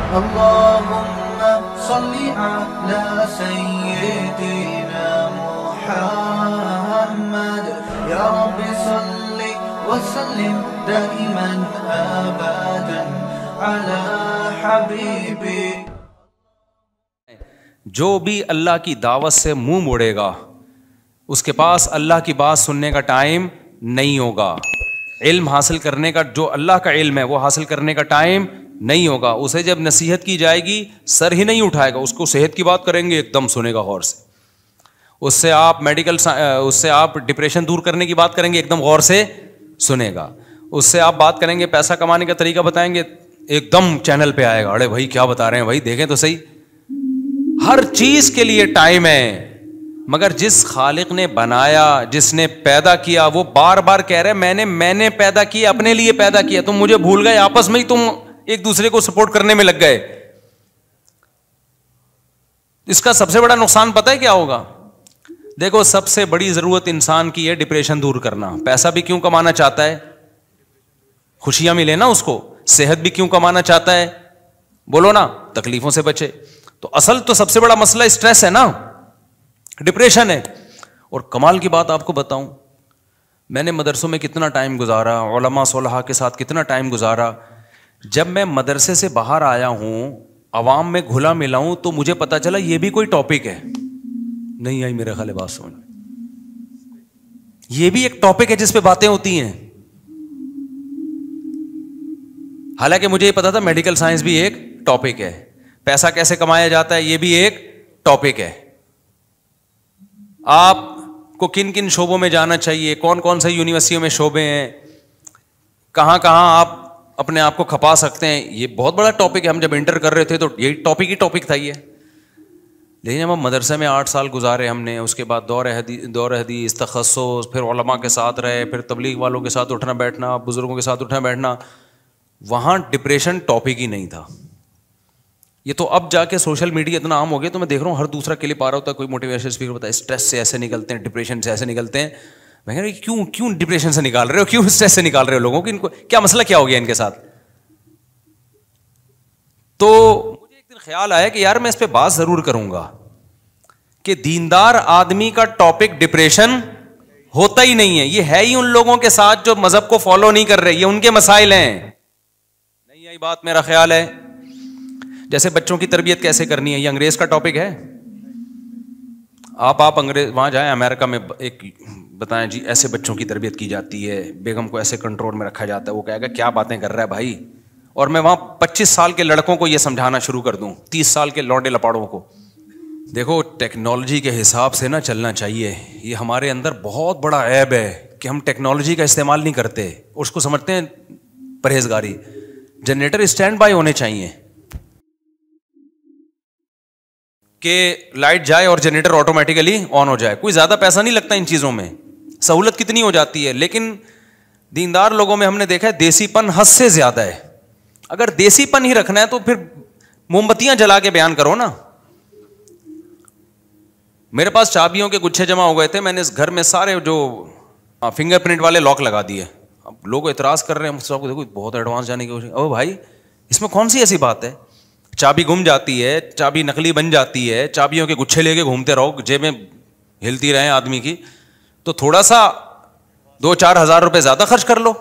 اللهم صل على سيدنا محمد يا رب صل وسلم دائما ابدا على حبيبي. جو بھی اللہ کی دعوت سے منہ موڑے گا اس کے پاس اللہ کی بات سننے کا ٹائم نہیں ہوگا. علم حاصل کرنے کا، جو اللہ کا علم ہے وہ حاصل کرنے کا ٹائم نہیں ہوگا. اسے جب نصیحت کی جائے گی سر ہی نہیں اٹھائے گا. اس کو صحت کی بات کریں گے ایک دم سنے گا غور سے. اس سے آپ ڈپریشن دور کرنے کی بات کریں گے ایک دم غور سے سنے گا. اس سے آپ بات کریں گے پیسہ کمانے کا طریقہ بتائیں گے ایک دم چینل پہ آئے گا. ارے بھائی کیا بتا رہے ہیں بھائی، دیکھیں تو صحیح. ہر چیز کے لیے ٹائم ہے، مگر جس خالق نے بنایا، جس نے پیدا کیا، وہ بار بار کہہ رہے میں نے پیدا کیا، اپنے لیے پیدا کیا. تم مجھے بھول گئے، آپس میں ہی تم ایک دوسرے کو سپورٹ کرنے میں لگ گئے. اس کا سب سے بڑا نقصان پتہ ہے کیا ہوگا؟ دیکھو سب سے بڑی ضرورت انسان کی ہے ڈپریشن دور کرنا. پیسہ بھی کیوں کمانا چاہتا ہے؟ خوشیاں ملے نا اس کو. صحت بھی کیوں کمانا چاہتا ہے؟ بولو نا، تکلیفوں سے بچے. تو اصل تو سب سے بڑا مسئلہ اسٹریس ہے نا، ڈپریشن ہے. اور کمال کی بات آپ کو بتاؤں، میں نے مدرسوں میں کتنا ٹائم گزارا، علماء صلحاء کے ساتھ کتنا ٹائم گزارا. جب میں مدرسے سے باہر آیا ہوں، عوام میں گھلا ملا ہوں، تو مجھے پتا چلا یہ بھی کوئی ٹاپک ہے. نہیں آئی میرے خیال بات سمجھ میں، یہ بھی ایک ٹاپک ہے جس پہ باتیں ہوتی ہیں. حالانکہ مجھے یہ پتا تھا میڈیکل سائنس بھی ایک ٹاپک ہے، پیسہ کیسے کمایا جاتا ہے یہ بھی ایک ٹاپک ہے. آپ کو کن کن شعبوں میں جانا چاہیے، کون کون سے یونیورسٹیوں میں شعبے ہیں، کہاں کہاں آپ اپنے آپ کو کھپا سکتے ہیں، یہ بہت بڑا ٹاپک ہے. ہم جب انٹر کر رہے تھے تو یہی ٹاپک تھا یہ. لیکن جب ہم مدرسے میں 8 سال گزارے ہم نے، اس کے بعد دور حدیث، تخصص، پھر علماء کے ساتھ رہے، پھر تبلیغ والوں کے ساتھ اٹھنا بیٹھنا، بزرگوں کے ساتھ اٹھنا بیٹھنا، وہاں ڈپریشن ٹاپک ہی نہیں تھا. یہ تو اب جا کے سوشل میڈیا اتنا عام ہو گیا، تو میں دیکھ رہا ہوں ہر دوسرا کلپ آ رہا ہوتا ہے، کوئی موٹیویشن اسپیکر بتا ہے اسٹریس سے ایسے نکلتے ہیں، ڈپریشن سے ایسے نکلتے ہیں. میں کہہ رہا ہوں کیوں ڈپریشن سے نکال رہے ہو، کیوں اسٹریس سے نکال رہے ہو لوگوں کو، ان کو کیا مسئلہ کیا ہو گیا ان کے ساتھ. تو مجھے ایک دن خیال آیا کہ یار میں اس پہ بات ضرور کروں گا کہ دیندار آدمی کا ٹاپک ڈپریشن ہوتا ہی نہیں ہے. یہ ہے ہی ان لوگوں کے ساتھ جو مذہب کو فالو نہیں کر رہے، یہ ان کے مسائل ہیں. نہیں آئی بات میرا خیال ہے. جیسے بچوں کی تربیت کیسے کرنی ہے، یہ انگریز کا ٹاپک ہے. آپ انگریز وہاں جائیں امریکہ میں، ایک بتائیں جی ایسے بچوں کی تربیت کی جاتی ہے، بیگم کو ایسے کنٹرول میں رکھا جاتا ہے. وہ کہے گا کیا باتیں کر رہا ہے بھائی. اور میں وہاں 25 سال کے لڑکوں کو یہ سمجھانا شروع کر دوں، 30 سال کے لونڈے لپاڑوں کو، دیکھو ٹیکنالوجی کے حساب سے نہ چلنا چاہیے. یہ ہمارے اندر بہت بڑا عیب ہے کہ ہم ٹیکنالوجی کا استعمال نہیں کرتے، اس کو سمجھتے ہیں پرہیزگاری. جنریٹر اسٹینڈ بائی ہونے چاہیے کہ لائٹ جائے اور جنریٹر آٹومیٹیکلی آن ہو جائے. کوئی زیادہ پیسہ نہیں لگتا ان چیزوں میں، سہولت کتنی ہو جاتی ہے. لیکن دیندار لوگوں میں ہم نے دیکھا ہے دیسی پن حد سے زیادہ ہے. اگر دیسی پن ہی رکھنا ہے تو پھر موم بتیاں جلا کے بیان کرو نا. میرے پاس چابیوں کے گچھے جمع ہو گئے تھے، میں نے اس گھر میں سارے جو فنگر پرنٹ والے لاک لگا دیے. اب لوگ اعتراض کر رہے ہیں، مجھ سے دیکھو بہت ایڈوانس جانے کی کوشش. او بھائی اس میں کون سی ایسی بات ہے؟ چابی گم جاتی ہے، چابی نقلی بن جاتی ہے، چابیوں کے گچھے لے کے گھومتے رہو، جیبیں ہلتی رہیں آدمی کی، تو تھوڑا سا 2-4 ہزار روپے زیادہ خرچ کر لو.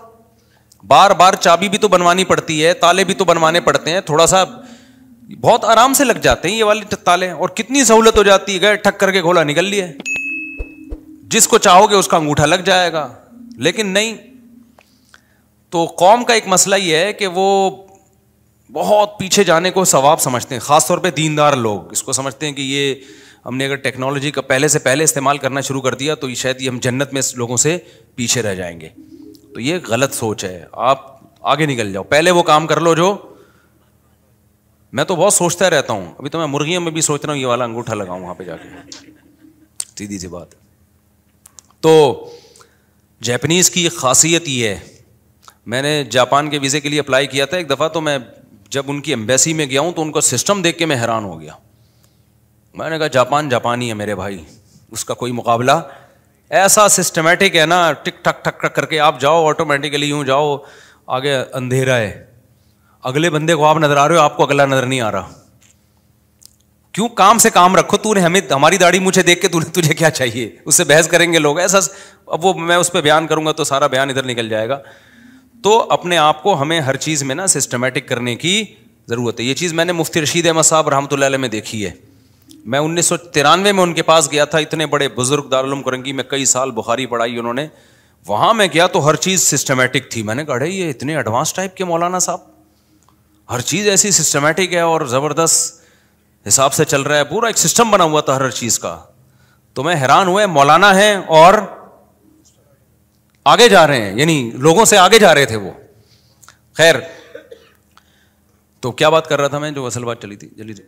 بار بار چابی بھی تو بنوانی پڑتی ہے، تالے بھی تو بنوانے پڑتے ہیں، تھوڑا سا بہت آرام سے لگ جاتے ہیں یہ والے تالے. اور کتنی سہولت ہو جاتی ہے، گئے ٹھک کر کے کھولا نکل لیا. جس کو چاہو گے اس کا انگوٹھا لگ جائے گا. لیکن نہیں. تو قوم کا ایک مسئلہ یہ ہے کہ وہ بہت پیچھے جانے کو ثواب سمجھتے ہیں، خاص طور پہ دیندار لوگ اس کو سمجھتے ہیں کہ یہ ہم نے اگر ٹیکنالوجی کا پہلے سے پہلے استعمال کرنا شروع کر دیا تو شاید یہ ہم جنت میں لوگوں سے پیچھے رہ جائیں گے. تو یہ غلط سوچ ہے. آپ آگے نکل جاؤ، پہلے وہ کام کر لو جو. میں تو بہت سوچتا رہتا ہوں، ابھی تو میں مرغیوں میں بھی سوچ رہا ہوں یہ والا انگوٹھا لگاؤں وہاں پہ جا کے. سیدھی سی بات. تو جاپنیز کی خاصیت یہ ہے، میں نے جاپان کے ویزے کے لیے اپلائی کیا تھا ایک دفعہ، تو میں جب ان کی ایمبیسی میں گیا ہوں تو ان کا سسٹم دیکھ کے میں حیران ہو گیا. میں نے کہا جاپانی ہے میرے بھائی، اس کا کوئی مقابلہ. ایسا سسٹمیٹک ہے نا، ٹک ٹک ٹک ٹک کر کے آپ جاؤ، آٹومیٹیکلی یوں جاؤ، آگے اندھیرا ہے، اگلے بندے کو آپ نظر آ رہے ہو, آپ کو اگلا نظر نہیں آ رہا. کیوں؟ کام سے کام رکھو. تو نے ہمیں ہماری داڑھی مجھے دیکھ کے تجھے کیا چاہیے, اس سے بحث کریں گے لوگ ایسا. اب وہ میں اس پہ بیان کروں گا تو سارا بیان ادھر نکل جائے گا. تو اپنے آپ کو ہمیں ہر چیز میں نا سسٹمیٹک کرنے کی ضرورت ہے. یہ چیز میں نے مفتی رشید احمد صاحب رحمۃ اللہ علیہ میں دیکھی ہے. میں 1993 میں ان کے پاس گیا تھا. اتنے بڑے بزرگ دارالعلوم کرنگی میں کئی سال بخاری پڑھائی انہوں نے. وہاں میں گیا تو ہر چیز سسٹمیٹک تھی. میں نے کہا یہ اتنے ایڈوانس ٹائپ کے مولانا صاحب, ہر چیز ایسی سسٹمیٹک ہے اور زبردست حساب سے چل رہا ہے, پورا ایک سسٹم بنا ہوا تھا ہر چیز کا. تو میں حیران ہوا, مولانا ہیں اور آگے جا رہے ہیں, یعنی لوگوں سے آگے جا رہے تھے وہ. خیر, تو کیا بات کر رہا تھا میں, جو اصل بات چلی تھی جلدی.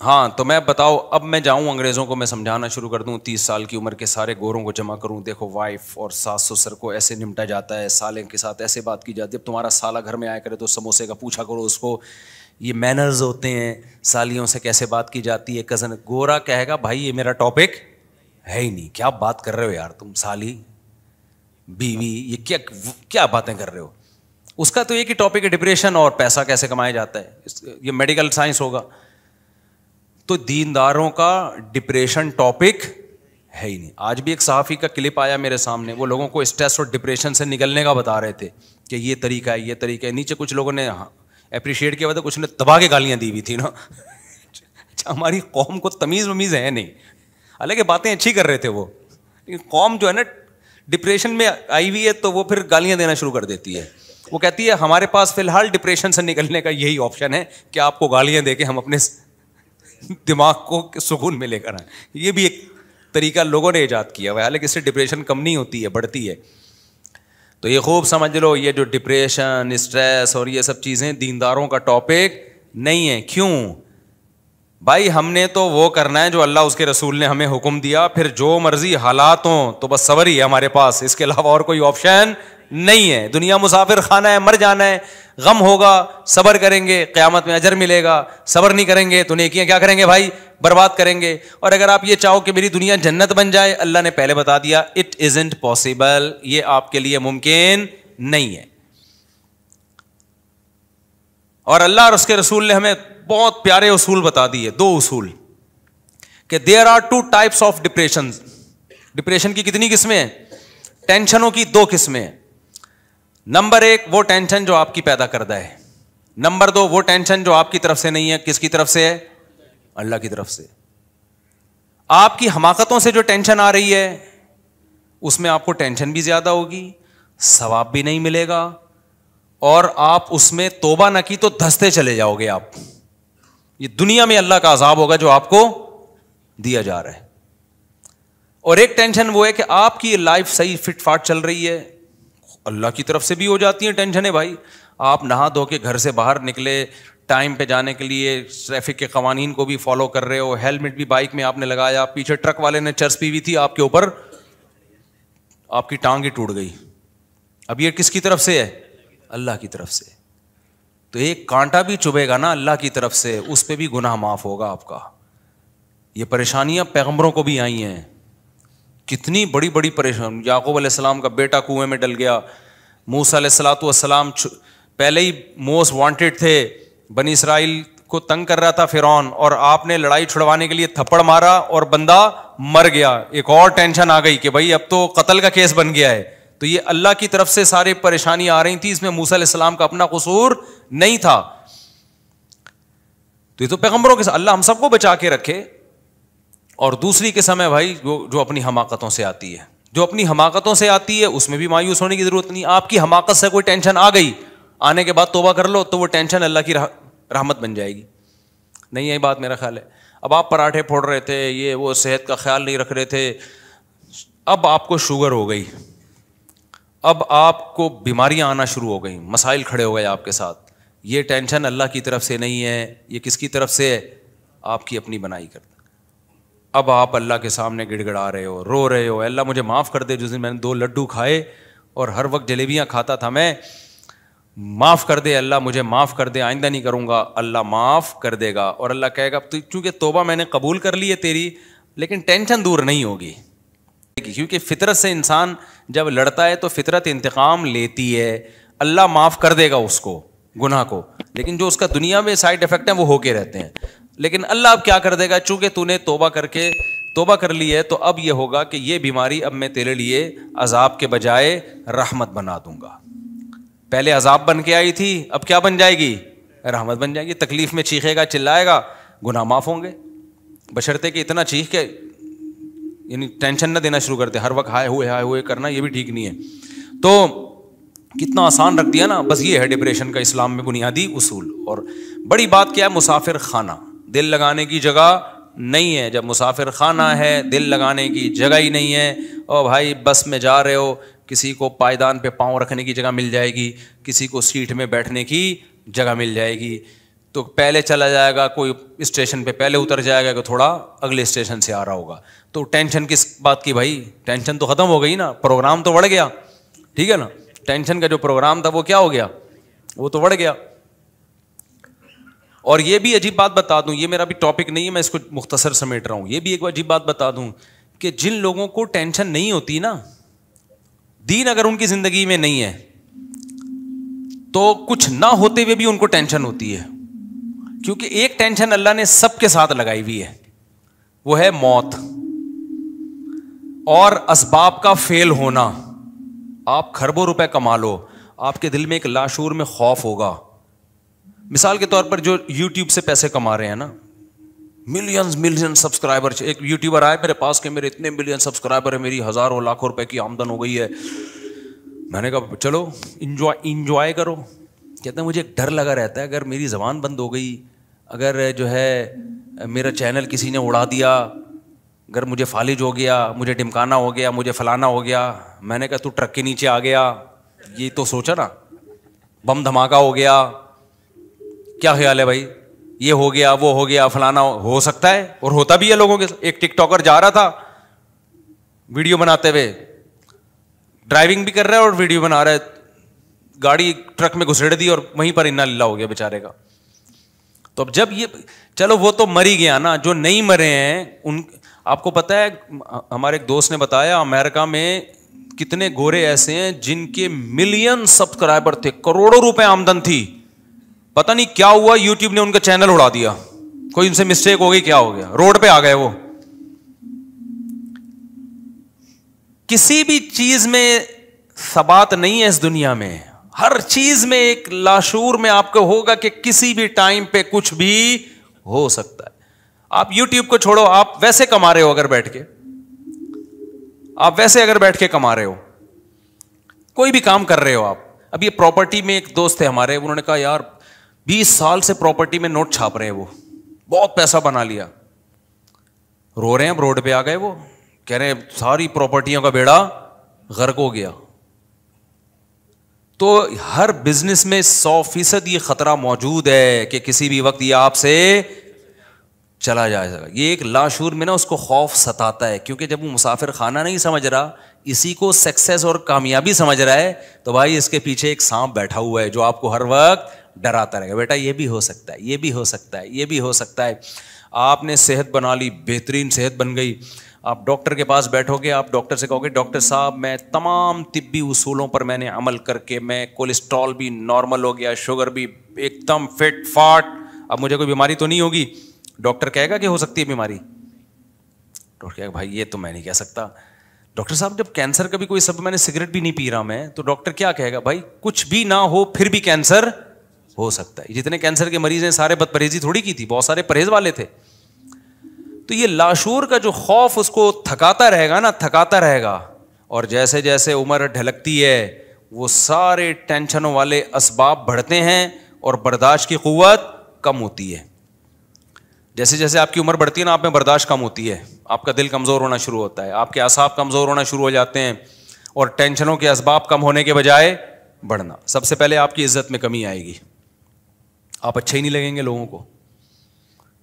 ہاں, تو میں بتاؤ, اب میں جاؤں انگریزوں کو میں سمجھانا شروع کر دوں, 30 سال کی عمر کے سارے گوروں کو جمع کروں, دیکھو وائف اور ساس سسر کو ایسے نمٹا جاتا ہے, سالے کے ساتھ ایسے بات کی جاتی ہے. اب تمہارا سالہ گھر میں آیا کرے تو سموسے کا پوچھا کرو اس کو, یہ مینرز ہوتے ہیں, سالیوں سے کیسے بات کی جاتی ہے. کزن گورا کہے گا بھائی یہ میرا ٹاپک ہے ہی نہیں, کیا بات کر رہے ہو یار تم, سالی بیوی, یہ کیا باتیں کر رہے ہو. اس کا تو ایک ہی ٹاپک ہے, ڈپریشن اور پیسہ کیسے کمایا جاتا ہے, یہ میڈیکل سائنس ہوگا. تو دینداروں کا ڈپریشن ٹاپک ہے ہی نہیں. آج بھی ایک صحافی کا کلپ آیا میرے سامنے, وہ لوگوں کو اسٹریس اور ڈپریشن سے نکلنے کا بتا رہے تھے کہ یہ طریقہ ہے, یہ طریقہ ہے. نیچے کچھ لوگوں نے اپریشیٹ کیا ہوا تھا, کچھ نے دبا کے گالیاں دی ہوئی تھی نا. ہماری قوم کو تمیز ومیز ہے نہیں, حالانکہ باتیں اچھی کر رہے تھے وہ. قوم جو ہے نا ڈپریشن میں آئی ہوئی ہے تو وہ پھر گالیاں دینا شروع کر دیتی ہے. وہ کہتی ہے ہمارے پاس فی الحال ڈپریشن سے نکلنے کا یہی آپشن ہے کہ آپ کو گالیاں دے کے ہم اپنے دماغ کو سکون میں لے کر آئیں. یہ بھی ایک طریقہ لوگوں نے ایجاد کیا ہوا ہے, حالانکہ اس سے ڈپریشن کم نہیں ہوتی ہے, بڑھتی ہے. تو یہ خوب سمجھ لو, یہ جو ڈپریشن, اسٹریس اور یہ سب چیزیں دینداروں کا ٹاپک نہیں ہے. کیوں بھائی؟ ہم نے تو وہ کرنا ہے جو اللہ اس کے رسول نے ہمیں حکم دیا, پھر جو مرضی حالات ہوں تو بس صبر ہی ہے ہمارے پاس, اس کے علاوہ اور کوئی آپشن نہیں ہے. دنیا مسافر خانہ ہے, مر جانا ہے, غم ہوگا صبر کریں گے, قیامت میں اجر ملے گا. صبر نہیں کریں گے تو نیکیاں کیا کریں گے بھائی, برباد کریں گے. اور اگر آپ یہ چاہو کہ میری دنیا جنت بن جائے, اللہ نے پہلے بتا دیا اٹ ازنٹ پاسبل, یہ آپ کے لیے ممکن نہیں ہے. اور اللہ اور اس کے رسول نے ہمیں بہت پیارے اصول بتا دیے, 2 اصول, کہ there are 2 types of depression. Depression کی کتنی قسمیں ہیں؟ ٹینشنوں کی 2 قسمیں ہیں. نمبر 1 وہ ٹینشن جو آپ کی پیدا کردہ ہے. نمبر 2 وہ ٹینشن جو آپ کی طرف سے نہیں ہے. کس کی طرف سے ہے؟ اللہ کی طرف سے. آپ کی حماقتوں سے جو ٹینشن آ رہی ہے اس میں آپ کو ٹینشن بھی زیادہ ہوگی, ثواب بھی نہیں ملے گا, اور آپ اس میں توبہ نہ کی تو دھستے چلے جاؤ گے آپ. یہ دنیا میں اللہ کا عذاب ہوگا جو آپ کو دیا جا رہا ہے. اور ایک ٹینشن وہ ہے کہ آپ کی لائف صحیح فٹ فاٹ چل رہی ہے, اللہ کی طرف سے بھی ہو جاتی ہیں ٹینشنیں بھائی. آپ نہا دھو کے گھر سے باہر نکلے, ٹائم پہ جانے کے لیے ٹریفک کے قوانین کو بھی فالو کر رہے ہو, ہیلمٹ بھی بائک میں آپ نے لگایا, پیچھے ٹرک والے نے چرس پی ہوئی تھی آپ کے اوپر, آپ کی ٹانگ ہی ٹوٹ گئی. اب یہ کس کی طرف سے ہے؟ اللہ کی طرف سے. تو ایک کانٹا بھی چبھے گا نا اللہ کی طرف سے, اس پہ بھی گناہ معاف ہوگا آپ کا. یہ پریشانیاں پیغمبروں کو بھی آئی ہیں, کتنی بڑی بڑی پریشانی. یعقوب علیہ السلام کا بیٹا کنویں میں ڈل گیا, موسیٰ علیہ الصلوۃ والسلام پہلے ہی موسٹ وانٹیڈ تھے, بنی اسرائیل کو تنگ کر رہا تھا فرعون, اور آپ نے لڑائی چھڑوانے کے لیے تھپڑ مارا اور بندہ مر گیا. ایک اور ٹینشن آ گئی کہ بھائی اب تو قتل کا کیس بن گیا ہے. تو یہ اللہ کی طرف سے سارے پریشانی آ رہی تھی, اس میں موسیٰ علیہ السلام کا اپنا قصور نہیں تھا. تو یہ تو پیغمبروں کے ساتھ اللہ ہم سب کو بچا کے رکھے. اور دوسری قسم ہے بھائی جو اپنی حماقتوں سے آتی ہے. جو اپنی حماقتوں سے آتی ہے اس میں بھی مایوس ہونے کی ضرورت نہیں. آپ کی حماقت سے کوئی ٹینشن آ گئی, آنے کے بعد توبہ کر لو تو وہ ٹینشن اللہ کی رحمت بن جائے گی. نہیں, یہی بات میرا خیال ہے. اب آپ پراٹھے پھوڑ رہے تھے, یہ وہ صحت کا خیال نہیں رکھ رہے تھے, اب آپ کو شوگر ہو گئی, اب آپ کو بیماریاں آنا شروع ہو گئیں, مسائل کھڑے ہو گئے آپ کے ساتھ. یہ ٹینشن اللہ کی طرف سے نہیں ہے, یہ کس کی طرف سے ہے؟ آپ کی اپنی بنائی کرتا. اب آپ اللہ کے سامنے گڑ گڑا رہے ہو, رو رہے ہو, اللہ مجھے معاف کر دے, جس دن میں نے 2 لڈو کھائے اور ہر وقت جلیبیاں کھاتا تھا میں, معاف کر دے اللہ, مجھے معاف کر دے, آئندہ نہیں کروں گا. اللہ معاف کر دے گا, اور اللہ کہے گا چونکہ توبہ میں نے قبول کر لی ہے تیری, لیکن ٹینشن دور نہیں ہوگی. کیونکہ فطرت سے انسان جب لڑتا ہے تو فطرت انتقام لیتی ہے. اللہ معاف کر دے گا اس کو, گناہ کو, لیکن جو اس کا دنیا میں سائڈ افیکٹ ہیں وہ ہو کے رہتے ہیں. لیکن اللہ اب کیا کر دے گا, چونکہ تو نے توبہ کر لی ہے, تو اب یہ ہوگا کہ یہ بیماری اب میں تیرے لیے عذاب کے بجائے رحمت بنا دوں گا. پہلے عذاب بن کے آئی تھی, اب کیا بن جائے گی, رحمت بن جائے گی. تکلیف میں چیخے گا, چلائے گا, گناہ معاف ہوں گے, بشرطے کہ اتنا چیخ کے یعنی ٹینشن نہ دینا شروع کرتے, ہر وقت ہائے ہوئے کرنا, یہ بھی ٹھیک نہیں ہے. تو کتنا آسان رکھ دیا نا, بس یہ ہے ڈپریشن کا اسلام میں بنیادی اصول. اور بڑی بات کیا ہے, مسافر خانہ, دل لگانے کی جگہ نہیں ہے. جب مسافر خانہ ہے, دل لگانے کی جگہ ہی نہیں ہے, او بھائی بس میں جا رہے ہو, کسی کو پائیدان پہ پاؤں رکھنے کی جگہ مل جائے گی, کسی کو سیٹ میں بیٹھنے کی جگہ مل جائے گی, تو پہلے چلا جائے گا, کوئی اسٹیشن پہ پہلے اتر جائے گا کہ تھوڑا اگلے اسٹیشن سے آ رہا ہوگا. تو ٹینشن کس بات کی بھائی, ٹینشن تو ختم ہو گئی نا, پروگرام تو بڑھ گیا, ٹھیک ہے نا. ٹینشن کا جو پروگرام تھا وہ کیا ہو گیا, وہ تو بڑھ گیا. اور یہ بھی عجیب بات بتا دوں, یہ میرا بھی ٹاپک نہیں ہے, میں اس کو مختصر سمیٹ رہا ہوں. یہ بھی ایک عجیب بات بتا دوں کہ جن لوگوں کو ٹینشن نہیں ہوتی نا, دین اگر ان کی زندگی میں نہیں ہے تو کچھ نہ ہوتے ہوئے بھی ان کو ٹینشن ہوتی ہے. کیونکہ ایک ٹینشن اللہ نے سب کے ساتھ لگائی ہوئی ہے, وہ ہے موت اور اسباب کا فیل ہونا. آپ کھربوں روپے کما لو, آپ کے دل میں ایک لاشعور میں خوف ہوگا. مثال کے طور پر جو یوٹیوب سے پیسے کما رہے ہیں نا, ملین سبسکرائبر, ایک یوٹیوبر آئے میرے پاس کہ میرے اتنے ملین سبسکرائبر ہیں, میری ہزاروں لاکھوں روپے کی آمدن ہو گئی ہے. میں نے کہا چلو انجوائے کرو. کہتے ہیں مجھے ایک ڈر لگا رہتا ہے, اگر میری زبان بند ہو گئی, اگر جو ہے میرا چینل کسی نے اڑا دیا, اگر مجھے فالج ہو گیا, مجھے ڈمکانا ہو گیا, مجھے فلانا ہو گیا. میں نے کہا تو ٹرک کے نیچے آ گیا, یہ تو سوچا نا, بم دھماکہ ہو گیا, کیا خیال ہے بھائی, یہ ہو گیا وہ ہو گیا فلانا ہو سکتا ہے, اور ہوتا بھی ہے لوگوں کے. ایک ٹک ٹاکر جا رہا تھا ویڈیو بناتے ہوئے, ڈرائیونگ بھی کر رہا ہے اور ویڈیو بنا رہا ہے, گاڑی ٹرک میں گھسیڑ دی اور وہیں پر انا للہ ہو گیا بیچارے کا. تو اب جب یہ چلو وہ تو مر ہی گیا نا, جو نہیں مرے ہیں ان, آپ کو پتا ہے ہمارے ایک دوست نے بتایا امریکہ میں کتنے گورے ایسے ہیں جن کے ملین سبسکرائبر تھے, کروڑوں روپے آمدن تھی, پتہ نہیں کیا ہوا یوٹیوب نے ان کا چینل اڑا دیا, کوئی ان سے مسٹیک ہو گئی, کیا ہو گیا, روڈ پہ آ گئے وہ. کسی بھی چیز میں ثبات نہیں ہے اس دنیا میں, ہر چیز میں ایک لاشعور میں آپ کو ہوگا کہ کسی بھی ٹائم پہ کچھ بھی ہو سکتا ہے. آپ یوٹیوب کو چھوڑو, آپ ویسے کما رہے ہو, اگر بیٹھ کے آپ ویسے اگر بیٹھ کے کما رہے ہو, کوئی بھی کام کر رہے ہو آپ. اب یہ پراپرٹی میں ایک دوست تھے ہمارے, انہوں نے کہا یار 20 سال سے پراپرٹی میں نوٹ چھاپ رہے ہیں, وہ بہت پیسہ بنا لیا, رو رہے ہیں. اب روڈ پہ آ گئے, وہ کہہ رہے ہیں ساری پراپرٹیوں کا بیڑا غرق ہو گیا. تو ہر بزنس میں 100% یہ خطرہ موجود ہے کہ کسی بھی وقت یہ آپ سے چلا جائے گا. یہ ایک لاشعور میں نا اس کو خوف ستاتا ہے, کیونکہ جب وہ مسافر خانہ نہیں سمجھ رہا, اسی کو سکسیس اور کامیابی سمجھ رہا ہے, تو بھائی اس کے پیچھے ایک سانپ بیٹھا ہوا ہے جو آپ کو ہر وقت ڈراتا رہے گا, بیٹا یہ بھی ہو سکتا ہے, یہ بھی ہو سکتا ہے, یہ بھی ہو سکتا ہے. آپ نے صحت بنا لی, بہترین صحت بن گئی, آپ ڈاکٹر کے پاس بیٹھو گے, آپ ڈاکٹر سے کہو گے ڈاکٹر صاحب میں تمام طبی اصولوں پر میں نے عمل کر کے میں کولیسٹرول بھی نارمل ہو گیا, شوگر بھی ایک دم فٹ فاٹ, اب مجھے کوئی بیماری تو نہیں ہوگی. ڈاکٹر کہے گا کہ ہو سکتی ہے بیماری, ڈاکٹر کہے گا بھائی یہ تو میں نہیں کہہ سکتا. ڈاکٹر صاحب جب کینسر کا بھی کوئی سبب, میں نے سگریٹ بھی نہیں پی رہا میں, تو ڈاکٹر کیا کہے گا, بھائی کچھ بھی نہ ہو پھر بھی کینسر ہو سکتا ہے. جتنے کینسر کے مریض ہیں سارے بد پرہیزی تھوڑی کی تھی, بہت سارے پرہیز والے تھے. تو یہ لاشعور کا جو خوف اس کو تھکاتا رہے گا نا, تھکاتا رہے گا, اور جیسے جیسے عمر ڈھلکتی ہے وہ سارے ٹینشنوں والے اسباب بڑھتے ہیں اور برداشت کی قوت کم ہوتی ہے. جیسے جیسے آپ کی عمر بڑھتی ہے نا, آپ میں برداشت کم ہوتی ہے, آپ کا دل کمزور ہونا شروع ہوتا ہے, آپ کے اعصاب کمزور ہونا شروع ہو جاتے ہیں, اور ٹینشنوں کے اسباب کم ہونے کے بجائے بڑھنا. سب سے پہلے آپ کی عزت میں کمی آئے گی, آپ اچھے ہی نہیں لگیں گے لوگوں کو.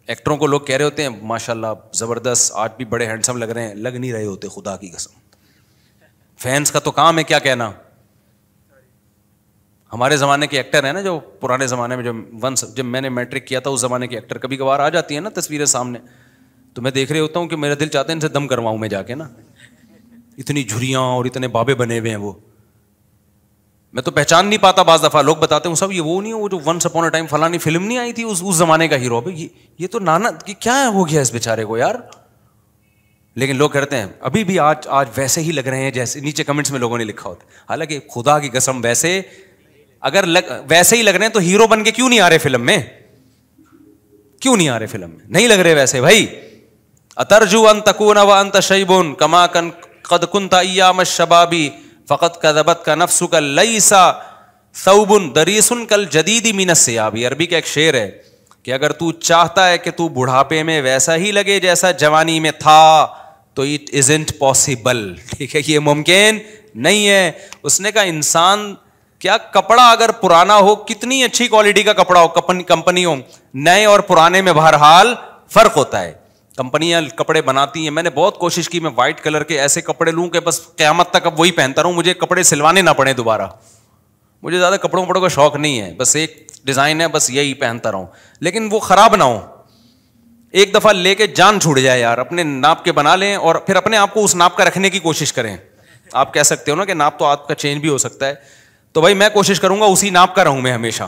ایکٹروں کو لوگ کہہ رہے ہوتے ہیں ماشاء اللہ زبردست, آج بھی بڑے ہینڈسم لگ رہے ہیں, لگ نہیں رہے ہوتے خدا کی قسم. فینس کا تو کام ہے کیا کہنا. ہمارے زمانے کے ایکٹر ہیں نا, جو پرانے زمانے میں جب میں نے میٹرک کیا تھا اس زمانے کے ایکٹر, کبھی کبھار آ جاتی ہیں نا تصویریں سامنے, تو میں دیکھ رہے ہوتا ہوں کہ میرا دل چاہتا ہے ان سے دم کرواؤں میں جا کے نا, اتنی جھریاں اور اتنے بابے بنے ہوئے ہیں وہ. میں تو پہچان نہیں پاتا بعض دفعہ. لوگ بتاتے ہیں صاحب یہ وہ نہیں وہ جو ونس اپون اے ٹائم فلانی فلم نہیں آئی تھی اس زمانے کا ہیرو. یہ تو نانا کیا ہو گیا اس بیچارے کو یار. لیکن لوگ کہتے ہیں ابھی بھی آج ویسے ہی لگ رہے ہیں جیسے نیچے کمنٹس میں لوگوں نے لکھا ہوتا ہے. حالانکہ خدا کی قسم ویسے اگر ویسے ہی لگ رہے ہیں تو ہیرو بن کے کیوں نہیں آ رہے فلم میں؟ کیوں نہیں آ رہے فلم میں؟ نہیں لگ رہے ویسے بھائی. اترجو ان تکون وانت شیب کما قد کنت ایام الشباب فقط کذبت کا نفس کا لیس ثوب دریس کالجدید من الثیاب. عربی کا ایک شعر ہے کہ اگر تو چاہتا ہے کہ تو بڑھاپے میں ویسا ہی لگے جیسا جوانی میں تھا تو اٹ ازنٹ پاسبل. ٹھیک ہے یہ ممکن نہیں ہے. اس نے کہا انسان کیا کپڑا اگر پرانا ہو کتنی اچھی کوالٹی کا کپڑا ہو کمپنی ہو نئے اور پرانے میں بہرحال فرق ہوتا ہے. کمپنیاں کپڑے بناتی ہیں. میں نے بہت کوشش کی میں وائٹ کلر کے ایسے کپڑے لوں کہ بس قیامت تک اب وہی پہنتا رہوں, مجھے کپڑے سلوانے نہ پڑے دوبارہ. مجھے زیادہ کپڑوں کا شوق نہیں ہے, بس ایک ڈیزائن ہے بس یہی پہنتا رہوں, لیکن وہ خراب نہ ہو. ایک دفعہ لے کے جان چھوٹ جائے یار. اپنے ناپ کے بنا لیں اور پھر اپنے آپ کو اس ناپ کا رکھنے کی کوشش کریں. آپ کہہ سکتے ہو نا کہ ناپ تو آپ کا چینج بھی ہو سکتا ہے, تو بھائی میں کوشش کروں گا اسی ناپ کا رہوں میں ہمیشہ,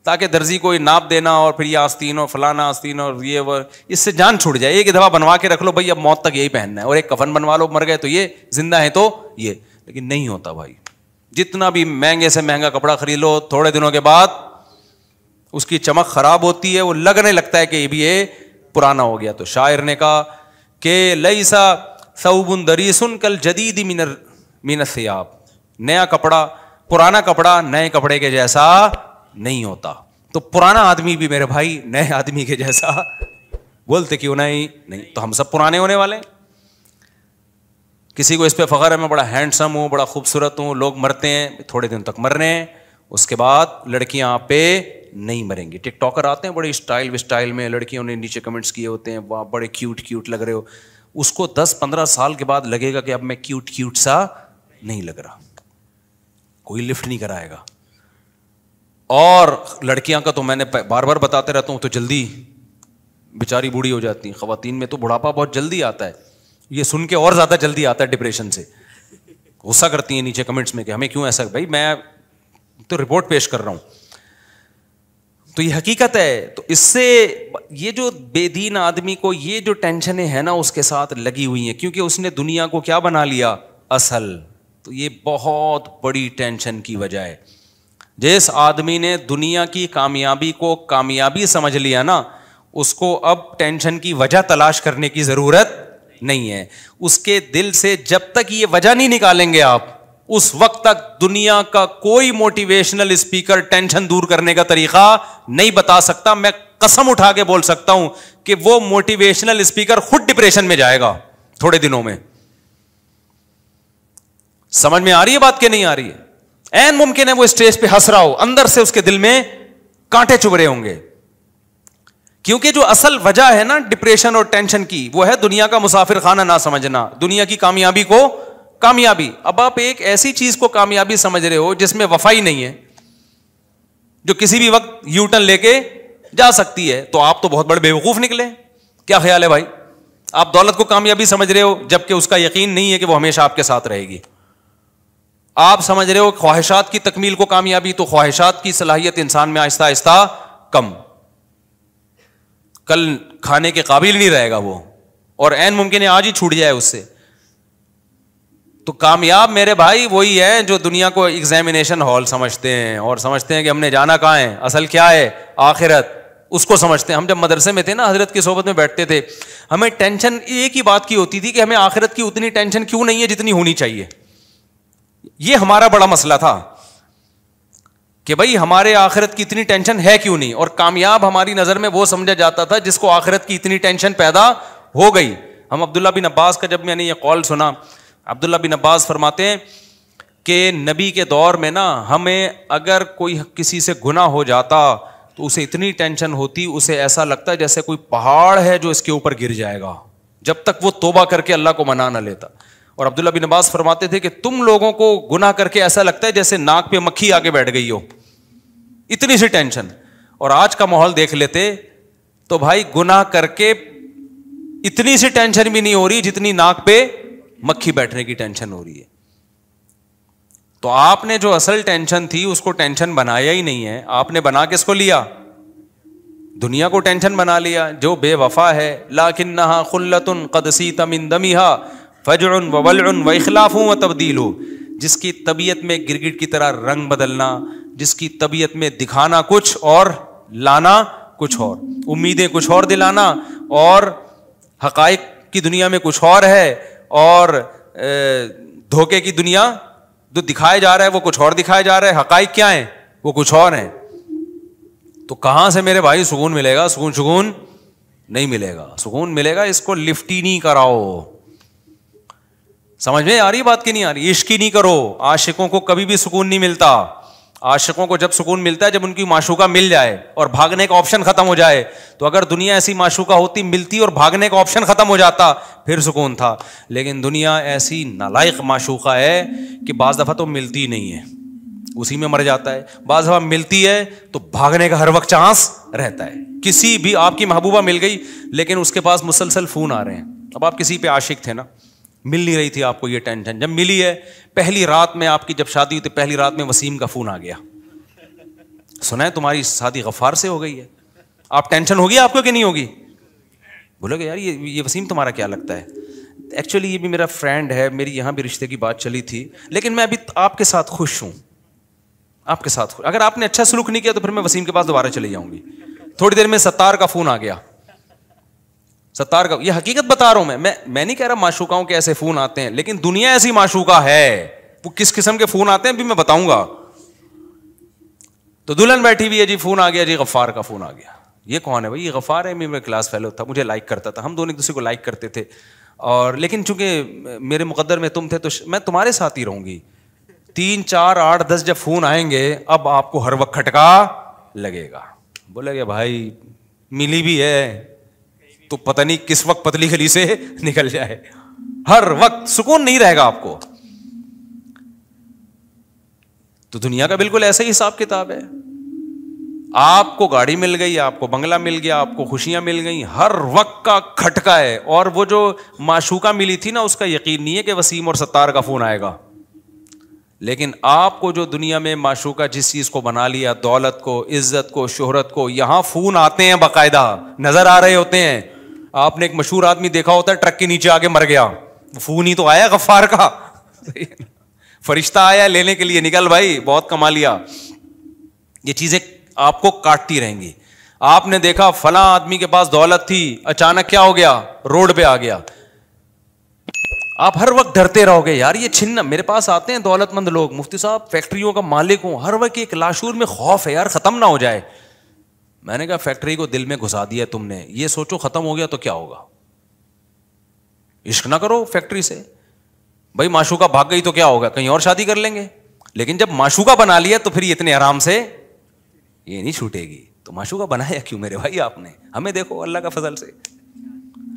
تاکہ درزی کو ناپ دینا اور پھر یہ آستین اور فلانا آستین اور یہ وہ اس سے جان چھوٹ جائے. ایک دفعہ بنوا کے رکھ لو بھائی اب موت تک یہی پہننا ہے, اور ایک کفن بنوا لو مر گئے تو یہ, زندہ ہے تو یہ. لیکن نہیں ہوتا بھائی. جتنا بھی مہنگے سے مہنگا کپڑا خرید لو تھوڑے دنوں کے بعد اس کی چمک خراب ہوتی ہے, وہ لگنے لگتا ہے کہ یہ بھی یہ پرانا ہو گیا. تو شاعر نے کہا کہ لیسا ثوب دریس کالجدید من الثیاب. نیا کپڑا پرانا کپڑا نئے کپڑے کے جیسا نہیں ہوتا. تو پرانا آدمی بھی میرے بھائی نئے آدمی کے جیسا بولتے کیوں نہیں. تو ہم سب پرانے ہونے والے ہیں. کسی کو اس پہ فخر ہے میں بڑا ہینڈسم ہوں, بڑا خوبصورت ہوں. لوگ مرتے ہیں تھوڑے دن تک مر رہے ہیں, اس کے بعد لڑکیاں آپ پہ نہیں مریں گی. ٹک ٹاکر آتے ہیں بڑے اسٹائل میں, لڑکیوں نے نیچے کمنٹس کیے ہوتے ہیں واہ بڑے کیوٹ لگ رہے ہو. اس کو 10-15 سال کے بعد لگے گا کہ اب میں کیوٹ سا نہیں لگ رہا, کوئی لفٹ نہیں کرائے گا. اور لڑکیاں کا تو میں نے بار بار بتاتے رہتا ہوں, تو جلدی بیچاری بوڑھی ہو جاتی ہیں. خواتین میں تو بڑھاپا بہت جلدی آتا ہے. یہ سن کے اور زیادہ جلدی آتا ہے ڈپریشن سے. غصہ کرتی ہیں نیچے کمنٹس میں کہ ہمیں کیوں ایسا. بھائی میں تو رپورٹ پیش کر رہا ہوں, تو یہ حقیقت ہے. تو اس سے یہ جو بے دین آدمی کو یہ جو ٹینشنیں ہیں نا اس کے ساتھ لگی ہوئی ہیں, کیونکہ اس نے دنیا کو کیا بنا لیا اصل. تو یہ بہت بڑی ٹینشن کی وجہ ہے. جس آدمی نے دنیا کی کامیابی کو کامیابی سمجھ لیا نا, اس کو اب ٹینشن کی وجہ تلاش کرنے کی ضرورت نہیں ہے. اس کے دل سے جب تک یہ وجہ نہیں نکالیں گے آپ, اس وقت تک دنیا کا کوئی موٹیویشنل اسپیکر ٹینشن دور کرنے کا طریقہ نہیں بتا سکتا. میں قسم اٹھا کے بول سکتا ہوں کہ وہ موٹیویشنل اسپیکر خود ڈپریشن میں جائے گا تھوڑے دنوں میں. سمجھ میں آ رہی ہے بات کہ نہیں آ رہی ہے؟ این ممکن ہے وہ اسٹیج پہ ہنس رہا ہو, اندر سے اس کے دل میں کانٹے چبھ رہے ہوں گے. کیونکہ جو اصل وجہ ہے نا ڈپریشن اور ٹینشن کی, وہ ہے دنیا کا مسافر خانہ نہ سمجھنا, دنیا کی کامیابی کو کامیابی. اب آپ ایک ایسی چیز کو کامیابی سمجھ رہے ہو جس میں وفا ہی نہیں ہے, جو کسی بھی وقت یو ٹرن لے کے جا سکتی ہے, تو آپ تو بہت بڑے بیوقوف نکلے. کیا خیال ہے بھائی؟ آپ دولت کو کامیابی سمجھ رہے ہو جبکہ اس کا یقین نہیں ہے کہ وہ ہمیشہ آپ کے ساتھ رہے گی. آپ سمجھ رہے ہو خواہشات کی تکمیل کو کامیابی, تو خواہشات کی صلاحیت انسان میں آہستہ آہستہ کم, کل کھانے کے قابل نہیں رہے گا وہ, اور عین ممکن ہے آج ہی چھوٹ جائے اس سے. تو کامیاب میرے بھائی وہی ہے جو دنیا کو ایگزامینیشن ہال سمجھتے ہیں اور سمجھتے ہیں کہ ہم نے جانا کہاں ہے, اصل کیا ہے آخرت, اس کو سمجھتے ہیں. ہم جب مدرسے میں تھے نا, حضرت کی صحبت میں بیٹھتے تھے, ہمیں ٹینشن ایک ہی بات کی ہوتی تھی کہ ہمیں آخرت کی اتنی ٹینشن کیوں نہیں ہے جتنی ہونی چاہیے. یہ ہمارا بڑا مسئلہ تھا کہ بھائی ہمارے آخرت کی اتنی ٹینشن ہے کیوں نہیں. اور کامیاب ہماری نظر میں وہ سمجھا جاتا تھا جس کو آخرت کی اتنی ٹینشن پیدا ہو گئی. ہم عبداللہ بن عباس کا جب میں نے یہ قول سنا, عبداللہ بن عباس فرماتے ہیں کہ نبی کے دور میں نا ہمیں اگر کوئی کسی سے گناہ ہو جاتا تو اسے اتنی ٹینشن ہوتی, اسے ایسا لگتا ہے جیسے کوئی پہاڑ ہے جو اس کے اوپر گر جائے گا, جب تک وہ توبہ کر کے اللہ کو منا نہ لیتا. اور عبداللہ بن عباس فرماتے تھے کہ تم لوگوں کو گناہ کر کے ایسا لگتا ہے جیسے ناک پہ مکھی آ کے بیٹھ گئی ہو, اتنی سی ٹینشن. اور آج کا ماحول دیکھ لیتے تو بھائی گناہ کر کے اتنی سی ٹینشن بھی نہیں ہو رہی جتنی ناک پہ مکھی بیٹھنے کی ٹینشن ہو رہی ہے. تو آپ نے جو اصل ٹینشن تھی اس کو ٹینشن بنایا ہی نہیں ہے. آپ نے بنا کس کو لیا؟ دنیا کو ٹینشن بنا لیا. جو بے وفا ہے لکنھا خلۃ قد سیت من دمھا فجع وولع واخلاف وتبدیل، جس کی طبیعت میں گرگٹ کی طرح رنگ بدلنا، جس کی طبیعت میں دکھانا کچھ اور لانا کچھ اور، امیدیں کچھ اور دلانا اور حقائق کی دنیا میں کچھ اور ہے، اور دھوکے کی دنیا جو دکھایا جا رہا ہے وہ کچھ اور دکھایا جا رہا ہے، حقائق کیا ہیں وہ کچھ اور ہیں. تو کہاں سے میرے بھائی سکون ملے گا؟ سکون نہیں ملے گا. سکون ملے گا اس کو لفٹ ہی نہیں کراؤ. سمجھ میں آ رہی بات کی نہیں آ رہی؟ عشق ہی نہیں کرو. عاشقوں کو کبھی بھی سکون نہیں ملتا. عاشقوں کو جب سکون ملتا ہے جب ان کی معشوقہ مل جائے اور بھاگنے کا آپشن ختم ہو جائے. تو اگر دنیا ایسی معشوقہ ہوتی، ملتی اور بھاگنے کا آپشن ختم ہو جاتا پھر سکون تھا. لیکن دنیا ایسی نالائق معشوقہ ہے کہ بعض دفعہ تو ملتی ہی نہیں ہے، اسی میں مر جاتا ہے. بعض دفعہ ملتی ہے تو بھاگنے کا ہر وقت چانس رہتا ہے. کسی بھی آپ کی محبوبہ مل گئی لیکن اس کے پاس مسلسل فون آ رہے ہیں. اب آپ کسی پہ عاشق تھے نا، مل نہیں رہی تھی آپ کو یہ ٹینشن، جب ملی ہے پہلی رات میں آپ کی جب شادی ہوئی تھی پہلی رات میں وسیم کا فون آ گیا، سنا ہے تمہاری شادی غفار سے ہو گئی ہے. آپ ٹینشن ہوگی آپ کو کہ نہیں ہوگی؟ بولو گے یار یہ وسیم تمہارا کیا لگتا ہے؟ ایکچولی یہ بھی میرا فرینڈ ہے، میری یہاں بھی رشتے کی بات چلی تھی لیکن میں ابھی آپ کے ساتھ خوش ہوں. آپ کے ساتھ اگر آپ نے اچھا سلوک نہیں کیا تو پھر میں وسیم کے پاس دوبارہ چلی جاؤں گی. تھوڑی دیر میں ستار کا فون آ گیا. ستار کا، یہ حقیقت بتا رہا ہوں میں نہیں کہہ رہا معشوقاؤں کے ایسے فون آتے ہیں، لیکن دنیا ایسی معشوقہ ہے. وہ کس قسم کے فون آتے ہیں بھی میں بتاؤں گا. تو دلہن بیٹھی ہوئی ہے جی، فون آ گیا جی، غفار کا فون آ گیا. یہ کون ہے بھائی؟ یہ غفار ہے، میرا کلاس فیلو تھا، مجھے لائک کرتا تھا، ہم دونوں ایک دوسرے کو لائک کرتے تھے، اور لیکن چونکہ میرے مقدر میں تم تھے تو میں تمہارے ساتھ ہی رہوں گی. 3 4 8 10 جب فون آئیں گے اب آپ کو ہر وقت کھٹکا لگے گا. بولے گا بھائی ملی بھی ہے تو پتہ نہیں کس وقت پتلی گلی سے نکل جائے. ہر وقت سکون نہیں رہے گا آپ کو. تو دنیا کا بالکل ایسا ہی حساب کتاب ہے. آپ کو گاڑی مل گئی، آپ کو بنگلہ مل گیا، آپ کو خوشیاں مل گئیں، ہر وقت کا کھٹکا ہے. اور وہ جو معشوقہ ملی تھی نا اس کا یقین نہیں ہے کہ وسیم اور ستار کا فون آئے گا. لیکن آپ کو جو دنیا میں معشوقہ جس چیز کو بنا لیا، دولت کو، عزت کو، شہرت کو، یہاں فون آتے ہیں باقاعدہ، نظر آ رہے ہوتے ہیں. آپ نے ایک مشہور آدمی دیکھا ہوتا ہے ٹرک کے نیچے آ کے مر گیا، فون ہی تو آیا غفار کا، فرشتہ آیا لینے کے لیے، نکل بھائی بہت کما لیا. یہ چیزیں آپ کو کاٹتی رہیں گی. آپ نے دیکھا فلاں آدمی کے پاس دولت تھی، اچانک کیا ہو گیا؟ روڈ پہ آ گیا. آپ ہر وقت ڈرتے رہو گے یار یہ چھننا. میرے پاس آتے ہیں دولت مند لوگ، مفتی صاحب فیکٹریوں کا مالک ہوں، ہر وقت ایک لاشور میں خوف ہے یار ختم نہ ہو جائے. میں نے کہا فیکٹری کو دل میں گھسا دیا تم نے، یہ سوچو ختم ہو گیا تو کیا ہوگا. عشق نہ کرو فیکٹری سے بھائی. معشوقہ بھاگ گئی تو کیا ہوگا؟ کہیں اور شادی کر لیں گے. لیکن جب معشوقہ بنا لیا تو پھر یہ اتنے آرام سے یہ نہیں چھوٹے گی. تو معشوقہ بنایا کیوں میرے بھائی آپ نے؟ ہمیں دیکھو اللہ کا فضل سے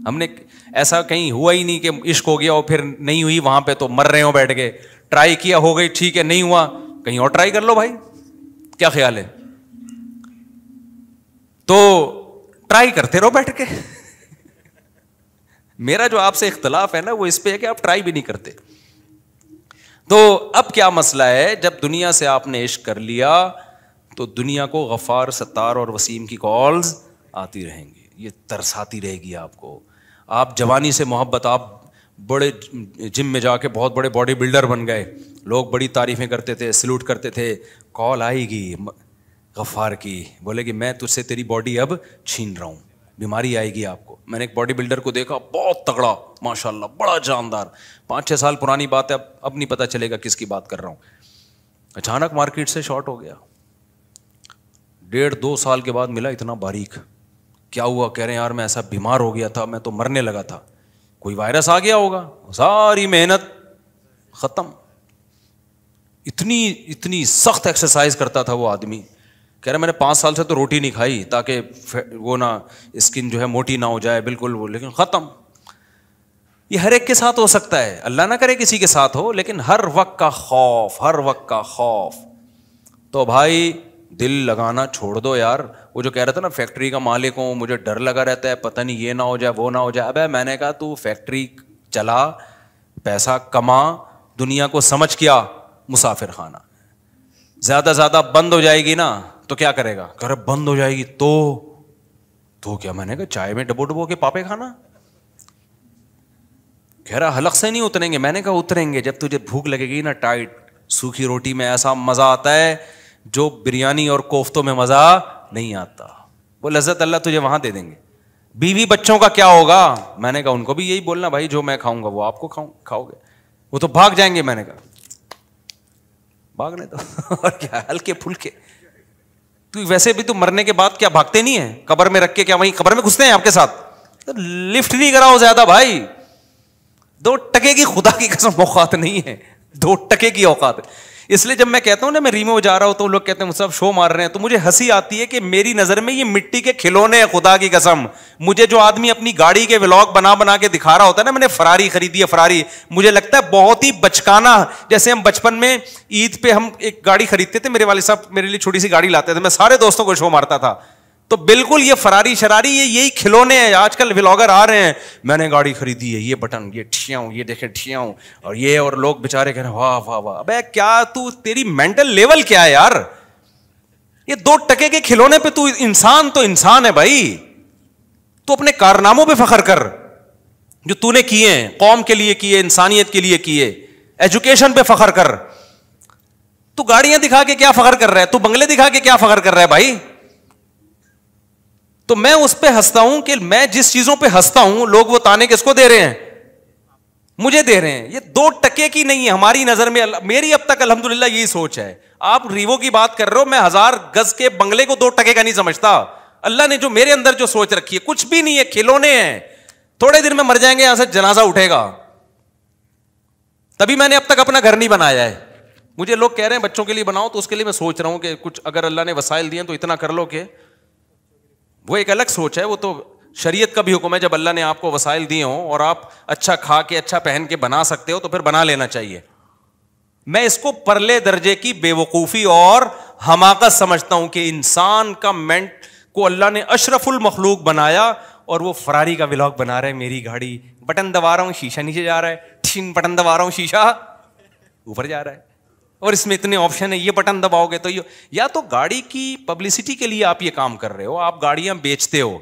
ہم نے ایسا کہیں ہوا ہی نہیں کہ عشق ہو گیا اور پھر نہیں ہوئی وہاں پہ تو مر رہے ہو بیٹھ کے. ٹرائی کیا ہو گئی ٹھیک ہے، نہیں ہوا کہیں اور ٹرائی کر لو بھائی. کیا خیال ہے؟ تو ٹرائی کرتے رہو بیٹھ کے. میرا جو آپ سے اختلاف ہے نا وہ اس پہ ہے کہ آپ ٹرائی بھی نہیں کرتے. تو اب کیا مسئلہ ہے؟ جب دنیا سے آپ نے عشق کر لیا تو دنیا کو غفار، ستار اور وسیم کی کالز آتی رہیں گی، یہ ترساتی رہے گی آپ کو. آپ جوانی سے محبت، آپ بڑے جم میں جا کے بہت بڑے باڈی بلڈر بن گئے، لوگ بڑی تعریفیں کرتے تھے، سلوٹ کرتے تھے. کال آئے گی غفار کی، بولے کہ میں تجھ سے تیری باڈی اب چھین رہا ہوں. بیماری آئے گی آپ کو. میں نے ایک باڈی بلڈر کو دیکھا بہت تگڑا ماشاء اللہ، بڑا جاندار، 5 6 سال پرانی بات ہے، اب نہیں پتہ چلے گا کس کی بات کر رہا ہوں. اچانک مارکیٹ سے شارٹ ہو گیا. 1.5 2 سال کے بعد ملا اتنا باریک. کیا ہوا؟ کہہ رہے ہیں یار میں ایسا بیمار ہو گیا تھا، میں تو مرنے لگا تھا، کوئی وائرس آ گیا ہوگا، ساری محنت ختم. اتنی سخت ایکسرسائز کرتا تھا وہ آدمی. کہہ رہے میں نے 5 سال سے تو روٹی نہیں کھائی تاکہ وہ نہ اسکن جو ہے موٹی نہ ہو جائے بالکل وہ، لیکن ختم. یہ ہر ایک کے ساتھ ہو سکتا ہے، اللہ نہ کرے کسی کے ساتھ ہو، لیکن ہر وقت کا خوف، ہر وقت کا خوف. تو بھائی دل لگانا چھوڑ دو یار. وہ جو کہہ رہا تھا نا فیکٹری کا مالک ہوں مجھے ڈر لگا رہتا ہے پتہ نہیں یہ نہ ہو جائے وہ نہ ہو جائے. ابے میں نے کہا تو فیکٹری چلا، پیسہ کما، دنیا کو سمجھ کیا، مسافر خانہ. زیادہ زیادہ بند ہو جائے گی نا تو کیا کرے گا, کہ بند ہو جائے گی تو کیا, میں نے کہا چائے میں ڈبو کے پاپے کھانا. کہہ رہا حلق سے نہیں اتریں گے. میں نے کہا اتریں گے, جب تجھے بھوک لگے گی نا ٹائٹ, سوکھی روٹی میں ایسا مزہ آتا ہے جو بریانی اور کوفتوں میں مزہ نہیں آتا. وہ لذت اللہ تجھے وہاں دے دیں گے. بیوی بچوں کا کیا ہوگا؟ میں نے کہا ان کو بھی یہی بولنا, بھائی جو میں کھاؤں گا وہ آپ کو کھاؤ گے. وہ تو بھاگ جائیں گے. میں نے کہا بھاگنے دو اور کیا, ہلکے پھلکے. تو ویسے بھی تو مرنے کے بعد کیا بھاگتے نہیں ہیں, قبر میں رکھ کے کیا وہیں قبر میں گھستے ہیں آپ کے ساتھ؟ لفٹ نہیں کراؤ زیادہ بھائی. 2 ٹکے کی خدا کی قسم اوقات نہیں ہے, 2 ٹکے کی اوقات ہے. اس لیے جب میں کہتا ہوں نا میں ریمو جا رہا ہوں تو لوگ کہتے ہیں مجھ سے شو مار رہے ہیں, تو مجھے ہنسی آتی ہے کہ میری نظر میں یہ مٹی کے کھلونے ہیں. خدا کی قسم مجھے جو آدمی اپنی گاڑی کے ولاگ بنا کے دکھا رہا ہوتا ہے نا, میں نے فراری خریدی ہے فراری, مجھے لگتا ہے بہت ہی بچکانا. جیسے ہم بچپن میں عید پہ ہم ایک گاڑی خریدتے تھے, میرے والد صاحب میرے لیے چھوٹی سی گاڑی لاتے تھے, میں سارے دوستوں کو شو مارتا تھا. تو بالکل یہ فراری شراری یہی کھلونے ہیں. آج کل ولاگر آ رہے ہیں, میں نے گاڑی خریدی ہے, یہ بٹن, یہ ٹھیاؤں, یہ دیکھیں ٹھیاؤں, اور یہ, اور لوگ بےچارے کہہ رہے ہیں واہ واہ واہ. ابے کیا تو, تیری مینٹل لیول کیا ہے یار؟ یہ 2 ٹکے کے کھلونے پہ تو انسان ہے بھائی. تو اپنے کارناموں پہ فخر کر جو تو نے کیے ہیں, قوم کے لیے کیے, انسانیت کے لیے کیے. ایجوکیشن پہ فخر کر. تو گاڑیاں دکھا کے کیا فخر کر رہا ہے؟ تو بنگلے دکھا کے کیا فخر کر رہا ہے بھائی؟ تو میں اس پہ ہنستا ہوں کہ میں جس چیزوں پہ ہنستا ہوں لوگ وہ تانے کس کو دے رہے ہیں؟ مجھے دے رہے ہیں. یہ 2 ٹکے کی نہیں ہے ہماری نظر میں. میری اب تک الحمدللہ یہی سوچ ہے. آپ ریوو کی بات کر رہے ہو, میں 1000 گز کے بنگلے کو 2 ٹکے کا نہیں سمجھتا. اللہ نے جو میرے اندر جو سوچ رکھی ہے کچھ بھی نہیں ہے, کھلونے ہیں. تھوڑے دن میں مر جائیں گے, یہاں سے جنازہ اٹھے گا. تبھی میں نے اب تک اپنا گھر نہیں بنایا ہے. مجھے لوگ کہہ رہے ہیں بچوں کے لیے بناؤ, تو اس کے لیے میں سوچ رہا ہوں کہ کچھ اگر اللہ نے وسائل دیے تو اتنا کر لو کہ وہ ایک الگ سوچ ہے. وہ تو شریعت کا بھی حکم ہے, جب اللہ نے آپ کو وسائل دیے ہوں اور آپ اچھا کھا کے اچھا پہن کے بنا سکتے ہو تو پھر بنا لینا چاہیے. میں اس کو پرلے درجے کی بے وقوفی اور حماقت سمجھتا ہوں کہ انسان کا مینٹ کو اللہ نے اشرف المخلوق بنایا اور وہ فراری کا ولاگ بنا رہے ہیں. میری گاڑی, بٹن دبا رہا ہوں شیشہ نیچے جا رہا ہے, ٹھین بٹن دبا رہا ہوں شیشہ اوپر جا رہا ہے, اور اس میں اتنے آپشن ہیں, یہ بٹن دباؤ گے تو یہ. یا تو گاڑی کی پبلسٹی کے لیے آپ یہ کام کر رہے ہو, آپ گاڑیاں بیچتے ہو,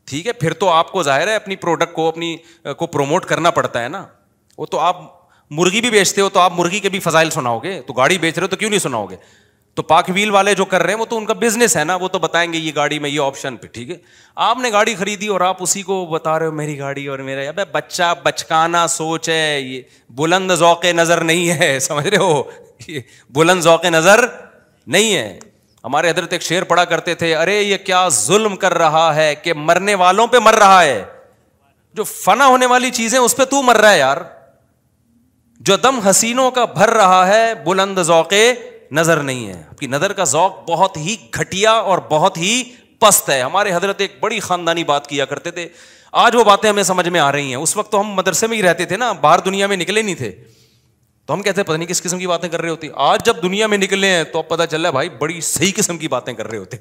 ٹھیک ہے, پھر تو آپ کو ظاہر ہے اپنی پروڈکٹ کو اپنی کو پروموٹ کرنا پڑتا ہے نا. وہ تو آپ مرغی بھی بیچتے ہو تو آپ مرغی کے بھی فضائل سناؤ گے, تو گاڑی بیچ رہے ہو تو کیوں نہیں سناؤ گے؟ تو پاک ویل والے جو کر رہے ہیں وہ تو ان کا بزنس ہے نا, وہ تو بتائیں گے یہ گاڑی میں یہ آپشن پہ, ٹھیک ہے. آپ نے گاڑی خریدی اور آپ اسی کو بتا رہے ہو میری گاڑی اور میرا. ابے بچہ بچکانا سوچ ہے, یہ بلند ذوق نظر نہیں ہے, سمجھ رہے ہو, یہ بلند ذوق نظر نہیں ہے. ہمارے حضرت ایک شعر پڑھا کرتے تھے, ارے یہ کیا ظلم کر رہا ہے کہ مرنے والوں پہ مر رہا ہے. جو فنا ہونے والی چیزیں اس پہ تو مر رہا ہے یار. جو دم حسینوں کا بھر رہا ہے بلند ذوق نظر نہیں ہے. آپ کی نظر کا ذوق بہت ہی گھٹیا اور بہت ہی پست ہے. ہمارے حضرت ایک بڑی خاندانی بات کیا کرتے تھے, آج وہ باتیں ہمیں سمجھ میں آ رہی ہیں. اس وقت تو ہم مدرسے میں ہی رہتے تھے نا, باہر دنیا میں نکلے نہیں تھے, تو ہم کہتے ہیں پتہ نہیں کس قسم کی باتیں کر رہے ہوتی. آج جب دنیا میں نکلے ہیں تو اب پتہ چل رہا ہے بھائی بڑی صحیح قسم کی باتیں کر رہے ہوتے.